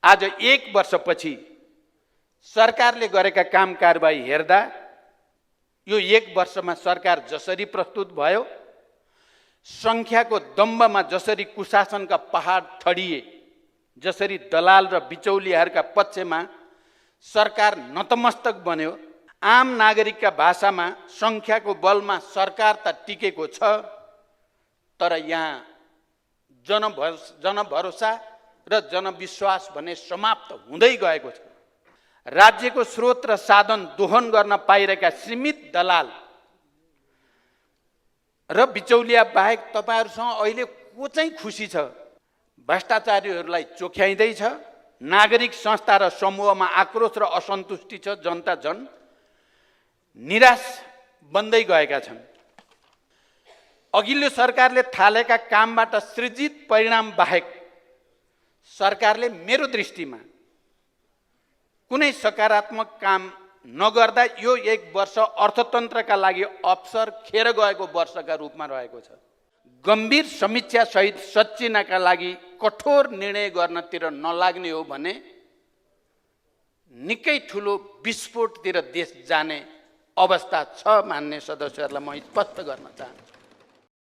आज 1 वर्षपछि सरकारले गरेका काम कारबाही हेर्दा यो 1 वर्षमा सरकार जसरी प्रस्तुत भयो, संख्याको दम्बमा जसरी कुशासनका पहाड ठडिए, जसरी दलाल र बिचौलियाहरूका पक्षमा सरकार नतमस्तक बन्यो, आम नागरिकका भाषामा संख्याको बलमा सरकार त टिकेको छ, तर यहाँ जनभरोसा र जनविश्वास भने समाप्त हुँदै गएको छ। राज्यको स्रोत र साधन दोहन गर्न पाइरहेका सीमित दलाल र बिचौलिया बाहेक तपाईहरुसँग अहिले को चाहिँ खुसी छ? भ्रष्टाचारीहरूलाई चोख्याइँदैछ, नागरिक संस्था र समूहमा आक्रोश र असन्तुष्टि छ, जनता झन् निराश बन्दै गएका छन्। अघिल्लो सरकारले थालेका कामबाट सृजित परिणाम बाहेक सरकारले मेरो दृष्टिमा कुनै सकारात्मक काम नगर्दा यो 1 वर्ष अर्थतन्त्रका लागि अवसर खेर गएको वर्षका रूपमा रहेको छ। गम्भीर समीक्षा सहित सच्चिनका लागि कठोर निर्णय गर्नतिर नलाग्ने हो भने निकै ठुलो विस्फोटतिर देश जाने अवस्था छ मान्य सदस्यहरूलाई म स्पष्ट गर्न चाहन्छु।